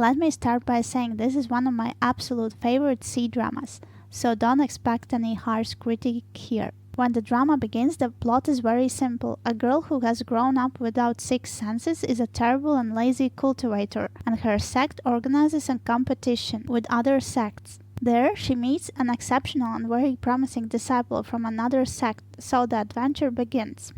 Let me start by saying this is one of my absolute favorite C-dramas, so don't expect any harsh critique here. When the drama begins, the plot is very simple. A girl who has grown up without six senses is a terrible and lazy cultivator, and her sect organizes a competition with other sects. There, she meets an exceptional and very promising disciple from another sect, so the adventure begins.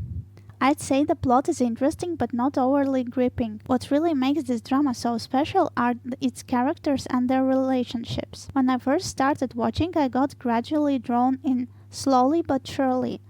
I'd say the plot is interesting but not overly gripping. What really makes this drama so special are its characters and their relationships. When I first started watching, I got gradually drawn in, slowly but surely,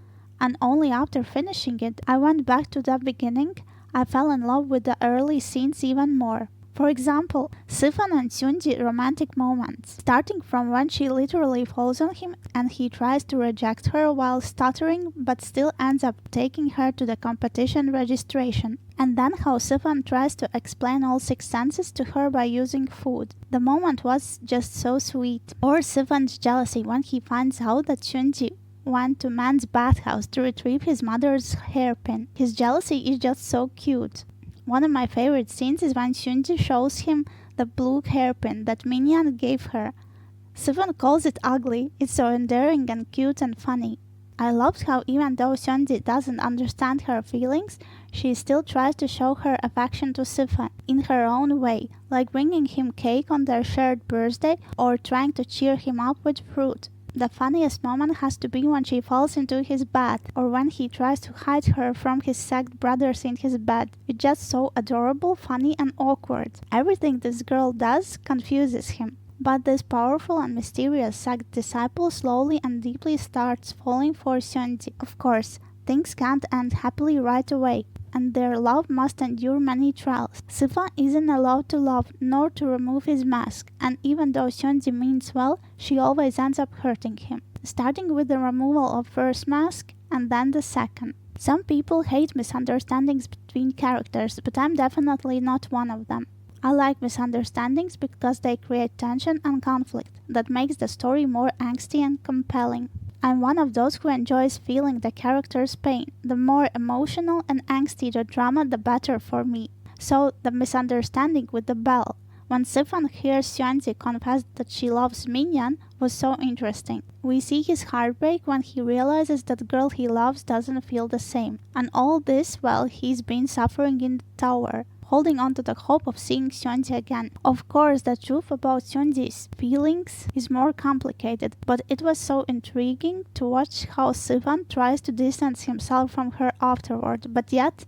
and only after finishing it, I went back to the beginning. I fell in love with the early scenes even more. For example, Sifeng and Xuanji romantic moments, starting from when she literally falls on him and he tries to reject her while stuttering but still ends up taking her to the competition registration. And then how Sifeng tries to explain all six senses to her by using food. The moment was just so sweet. Or Sifeng's jealousy when he finds out that Xuanji went to man's bathhouse to retrieve his mother's hairpin. His jealousy is just so cute. One of my favorite scenes is when Xuanji shows him the blue hairpin that Minyan gave her. Sifeng calls it ugly. It's so endearing and cute and funny. I loved how even though Xuanji doesn't understand her feelings, she still tries to show her affection to Sifeng in her own way, like bringing him cake on their shared birthday or trying to cheer him up with fruit. The funniest moment has to be when she falls into his bath, or when he tries to hide her from his sect brothers in his bed. It's just so adorable, funny, and awkward. Everything this girl does confuses him. But this powerful and mysterious sect disciple slowly and deeply starts falling for Xuanji. Of course, things can't end happily right away, and their love must endure many trials. Sifeng isn't allowed to love nor to remove his mask, and even though Xuanji means well, she always ends up hurting him, starting with the removal of first mask and then the second. Some people hate misunderstandings between characters, but I'm definitely not one of them. I like misunderstandings because they create tension and conflict that makes the story more angsty and compelling. I'm one of those who enjoys feeling the character's pain. The more emotional and angsty the drama, the better for me. So, the misunderstanding with the bell, when Sifeng hears Xuanji confess that she loves Minyan, was so interesting. We see his heartbreak when he realizes that the girl he loves doesn't feel the same. And all this while he's been suffering in the tower, holding on to the hope of seeing Xuanji again. Of course, the truth about Xuanji's feelings is more complicated, but it was so intriguing to watch how Sifeng tries to distance himself from her afterward, but yet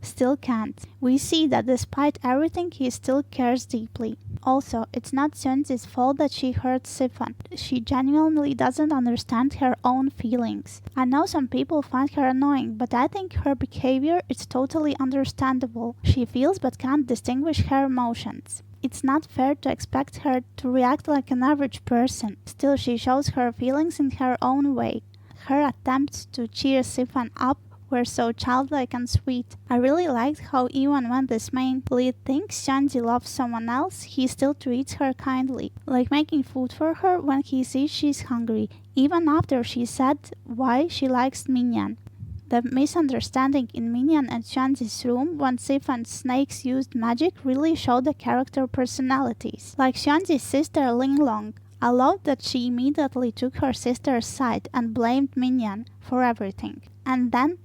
still can't. We see that despite everything, he still cares deeply. Also, it's not Xuanji's fault that she hurts Sifeng. She genuinely doesn't understand her own feelings. I know some people find her annoying, but I think her behavior is totally understandable. She feels but can't distinguish her emotions. It's not fair to expect her to react like an average person. Still, she shows her feelings in her own way. Her attempts to cheer Sifeng up were so childlike and sweet. I really liked how even when this main lead thinks Xuanji loves someone else, he still treats her kindly, like making food for her when he sees she's hungry, even after she said why she likes Minyan. The misunderstanding in Minyan and Xuanji's room when Sifeng's snakes used magic really showed the character personalities. Like Xuanji's sister Linglong, I loved that she immediately took her sister's side and blamed Minyan for everything. And then,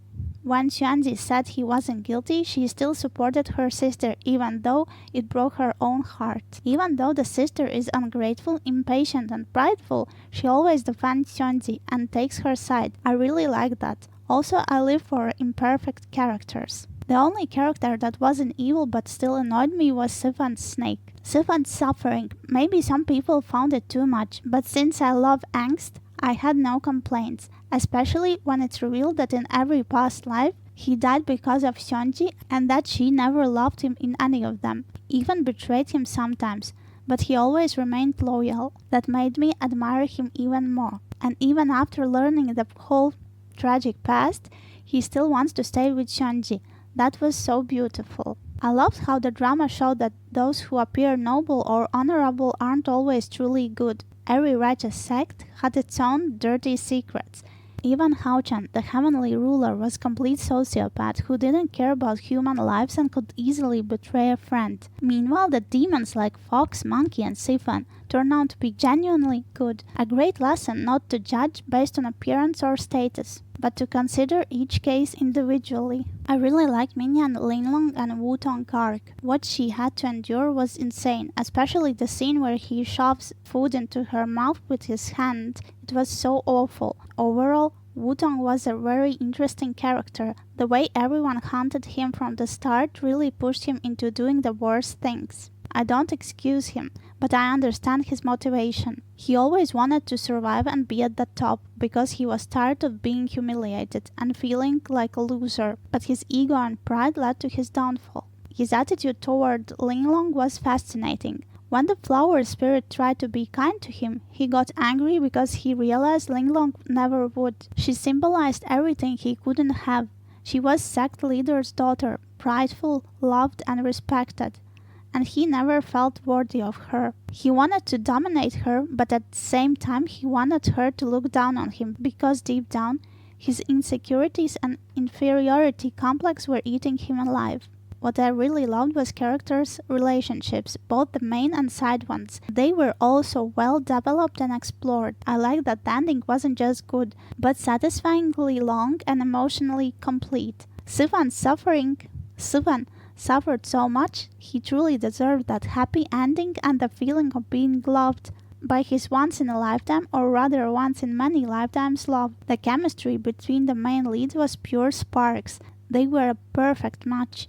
when Xuanji said he wasn't guilty, she still supported her sister even though it broke her own heart. Even though the sister is ungrateful, impatient and prideful, she always defends Xuanji and takes her side. I really like that. Also, I live for imperfect characters. The only character that wasn't evil but still annoyed me was Sifeng's snake. Sifeng's suffering. Maybe some people found it too much, but since I love angst, I had no complaints, especially when it's revealed that in every past life he died because of Xuanji and that she never loved him in any of them, even betrayed him sometimes, but he always remained loyal. That made me admire him even more. And even after learning the whole tragic past, he still wants to stay with Xuanji. That was so beautiful. I loved how the drama showed that those who appear noble or honorable aren't always truly good. Every righteous sect had its own dirty secrets. Even Hao-chan, the heavenly ruler, was a complete sociopath who didn't care about human lives and could easily betray a friend. Meanwhile, the demons like Fox, Monkey, and Sifeng turned out to be genuinely good. A great lesson not to judge based on appearance or status, but to consider each case individually. I really liked Minyan, Linglong, and Wutong arc. What she had to endure was insane, especially the scene where he shoves food into her mouth with his hand. It was so awful. Overall, Wutong was a very interesting character. The way everyone hunted him from the start really pushed him into doing the worst things. I don't excuse him, but I understand his motivation. He always wanted to survive and be at the top because he was tired of being humiliated and feeling like a loser, but his ego and pride led to his downfall. His attitude toward Linglong was fascinating. When the flower spirit tried to be kind to him, he got angry because he realized Linglong never would. She symbolized everything he couldn't have. She was sect leader's daughter, prideful, loved, and respected, and he never felt worthy of her. He wanted to dominate her, but at the same time he wanted her to look down on him because deep down, his insecurities and inferiority complex were eating him alive. What I really loved was characters' relationships, both the main and side ones. They were also well developed and explored. I liked that the ending wasn't just good, but satisfyingly long and emotionally complete. Sifeng suffered so much, he truly deserved that happy ending and the feeling of being loved by his once-in-a-lifetime, or rather once-in-many lifetimes love. The chemistry between the main leads was pure sparks. They were a perfect match.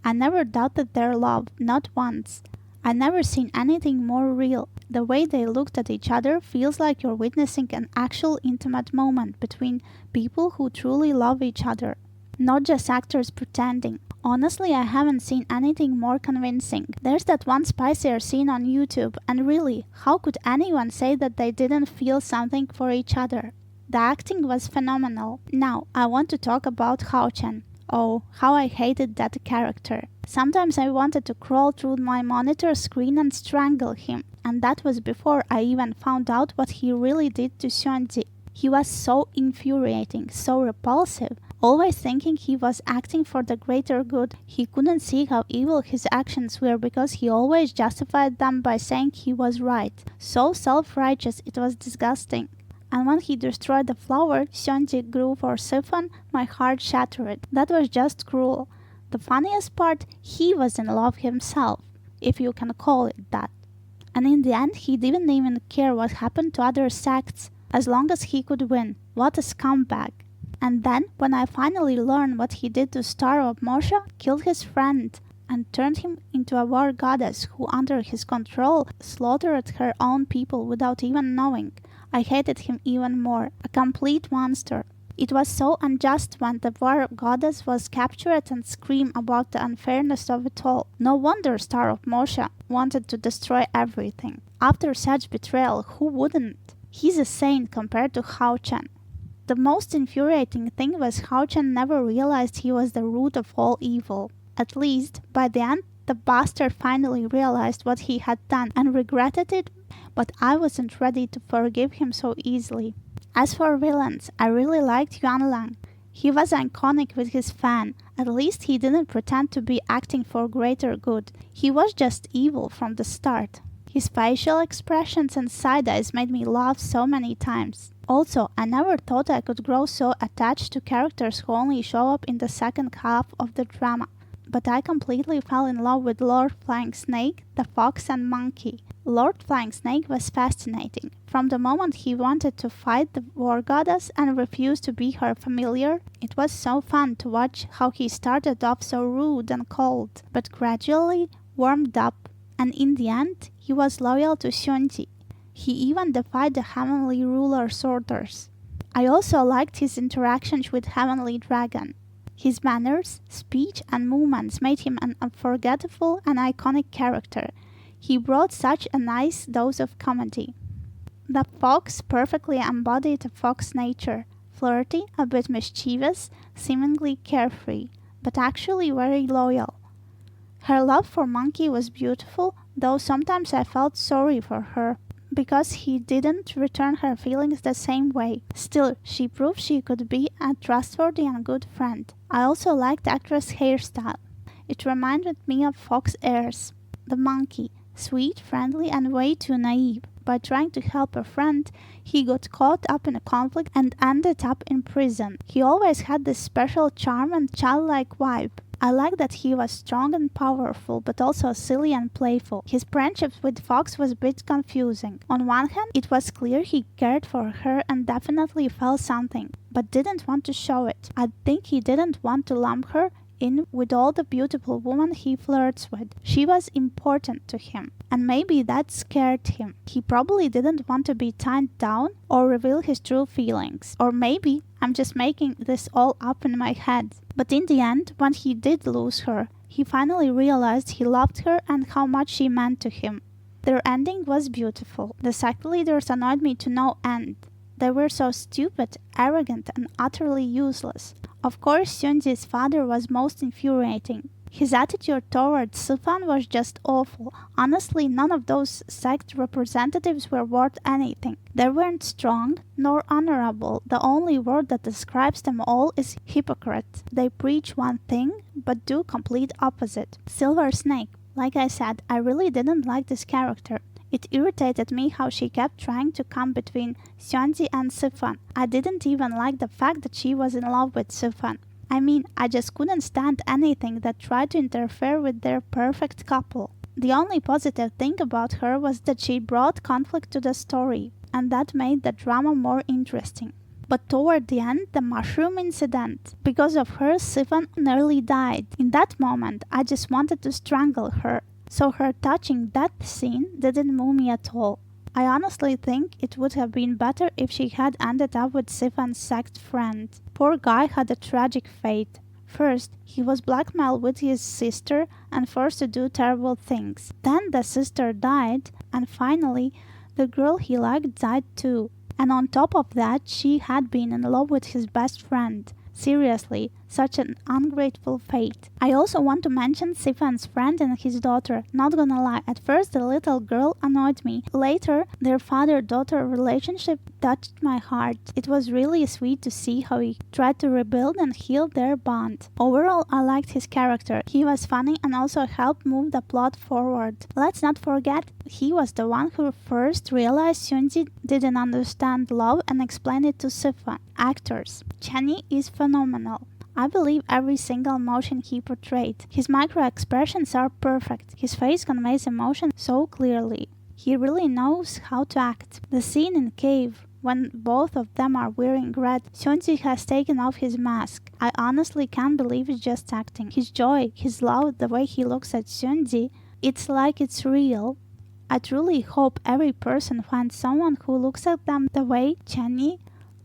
I never doubted their love, not once. I never seen anything more real. The way they looked at each other feels like you're witnessing an actual intimate moment between people who truly love each other, not just actors pretending. Honestly, I haven't seen anything more convincing. There's that one spicier scene on YouTube, and really, how could anyone say that they didn't feel something for each other? The acting was phenomenal. Now, I want to talk about Hao-chan. Oh, how I hated that character. Sometimes I wanted to crawl through my monitor screen and strangle him, and that was before I even found out what he really did to Xuanji. He was so infuriating, so repulsive, always thinking he was acting for the greater good. He couldn't see how evil his actions were because he always justified them by saying he was right. So self-righteous, it was disgusting. And when he destroyed the flower Xuanji grew for Sifeng, my heart shattered. That was just cruel. The funniest part, he was in love himself, if you can call it that. And in the end, he didn't even care what happened to other sects, as long as he could win. What a scumbag. And then, when I finally learned what he did to Star of Mosha, killed his friend, and turned him into a war goddess who, under his control, slaughtered her own people without even knowing, I hated him even more. A complete monster. It was so unjust when the war goddess was captured and screamed about the unfairness of it all. No wonder Star of Mosha wanted to destroy everything. After such betrayal, who wouldn't? He's a saint compared to Hao-chan. The most infuriating thing was Hao-chan never realized he was the root of all evil. At least, by the end, the bastard finally realized what he had done and regretted it, but I wasn't ready to forgive him so easily. As for villains, I really liked Yuanlang. He was iconic with his fan. At least he didn't pretend to be acting for greater good. He was just evil from the start. His facial expressions and side eyes made me laugh so many times. Also, I never thought I could grow so attached to characters who only show up in the second half of the drama. But I completely fell in love with Lord Flying Snake, the Fox, and Monkey. Lord Flying Snake was fascinating. From the moment he wanted to fight the war goddess and refused to be her familiar, it was so fun to watch how he started off so rude and cold, but gradually warmed up, and in the end, he was loyal to Xuanji. He even defied the Heavenly Ruler's orders. I also liked his interactions with Heavenly Dragon. His manners, speech, and movements made him an unforgettable and iconic character. He brought such a nice dose of comedy. The fox perfectly embodied a fox nature, flirty, a bit mischievous, seemingly carefree, but actually very loyal. Her love for Monkey was beautiful, though sometimes I felt sorry for her. because he didn't return her feelings the same way. Still, she proved she could be a trustworthy and good friend. I also liked the actress' hairstyle. It reminded me of Fox Airs, the monkey, sweet, friendly, and way too naive. By trying to help a friend, he got caught up in a conflict and ended up in prison. He always had this special charm and childlike vibe. I like that he was strong and powerful, but also silly and playful. His friendship with Fox was a bit confusing. On one hand, it was clear he cared for her and definitely felt something, but didn't want to show it. I think he didn't want to lump her in with all the beautiful women he flirts with. She was important to him, and maybe that scared him. He probably didn't want to be tied down or reveal his true feelings. Or maybe I'm just making this all up in my head. But in the end, when he did lose her, he finally realized he loved her and how much she meant to him. Their ending was beautiful. The sect leaders annoyed me to no end. They were so stupid, arrogant, and utterly useless. Of course, Xuanji's father was most infuriating. His attitude towards Sifeng was just awful. Honestly, none of those sect representatives were worth anything. They weren't strong nor honorable. The only word that describes them all is hypocrite. They preach one thing, but do complete opposite. Silver Snake. Like I said, I really didn't like this character. It irritated me how she kept trying to come between Xuanji and Sifeng. I didn't even like the fact that she was in love with Sifeng. I mean, I just couldn't stand anything that tried to interfere with their perfect couple. The only positive thing about her was that she brought conflict to the story, and that made the drama more interesting. But toward the end, the mushroom incident. Because of her, Sifeng nearly died. In that moment, I just wanted to strangle her. So her touching that scene didn't move me at all. I honestly think it would have been better if she had ended up with Sifeng's sect friend. Poor guy had a tragic fate. First, he was blackmailed with his sister and forced to do terrible things. Then the sister died, and finally, the girl he liked died too. And on top of that, she had been in love with his best friend. Seriously, such an ungrateful fate. I also want to mention Sifeng's friend and his daughter. Not gonna lie, at first the little girl annoyed me. Later, their father-daughter relationship touched my heart. It was really sweet to see how he tried to rebuild and heal their bond. Overall, I liked his character. He was funny and also helped move the plot forward. Let's not forget, he was the one who first realized Xuanji didn't understand love and explained it to Sifeng. Actors. Chengyi is phenomenal. I believe every single emotion he portrayed. His micro-expressions are perfect. His face conveys emotion so clearly. He really knows how to act. The scene in cave, when both of them are wearing red, Xuanji has taken off his mask. I honestly can't believe it's just acting. His joy, his love, the way he looks at Xuanji, it's like it's real. I truly hope every person finds someone who looks at them the way Chengyi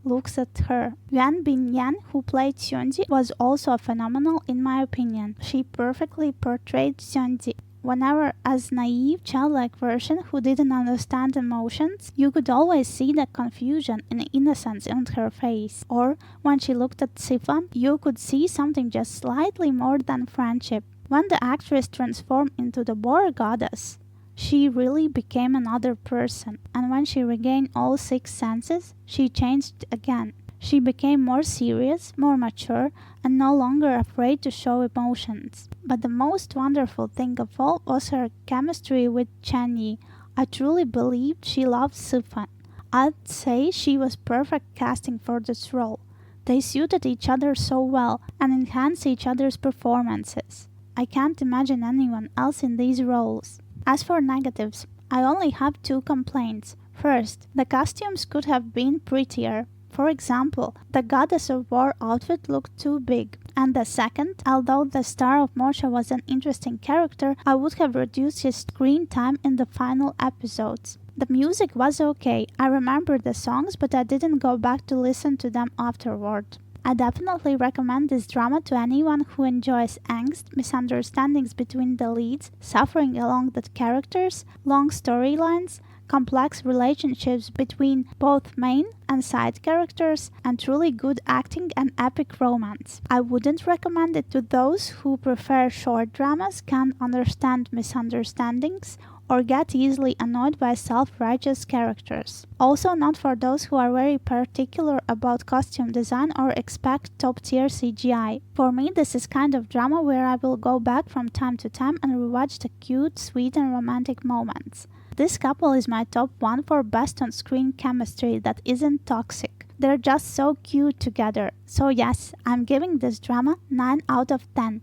looks at her. Yuan Binyan, who played Xuanji, was also phenomenal in my opinion. She perfectly portrayed Xuanji. Whenever as naive, childlike version who didn't understand emotions, you could always see the confusion and innocence on her face. Or when she looked at Sifeng, you could see something just slightly more than friendship. When the actress transformed into the war goddess, she really became another person, and when she regained all 6 senses, she changed again. She became more serious, more mature, and no longer afraid to show emotions. But the most wonderful thing of all was her chemistry with Chengyi. I truly believed she loved Sifeng. I'd say she was perfect casting for this role. They suited each other so well and enhanced each other's performances. I can't imagine anyone else in these roles. As for negatives, I only have 2 complaints. First, the costumes could have been prettier. For example, the Goddess of War outfit looked too big. And the second, although the Star of Morsha was an interesting character, I would have reduced his screen time in the final episodes. The music was okay. I remember the songs, but I didn't go back to listen to them afterward. I definitely recommend this drama to anyone who enjoys angst, misunderstandings between the leads, suffering along the characters, long storylines, complex relationships between both main and side characters, and truly good acting and epic romance. I wouldn't recommend it to those who prefer short dramas, can't understand misunderstandings, or get easily annoyed by self-righteous characters. Also not for those who are very particular about costume design or expect top-tier CGI. For me, this is kind of drama where I will go back from time to time and rewatch the cute, sweet and romantic moments. This couple is my top 1 for best on-screen chemistry that isn't toxic. They're just so cute together. So yes, I'm giving this drama 9 out of 10.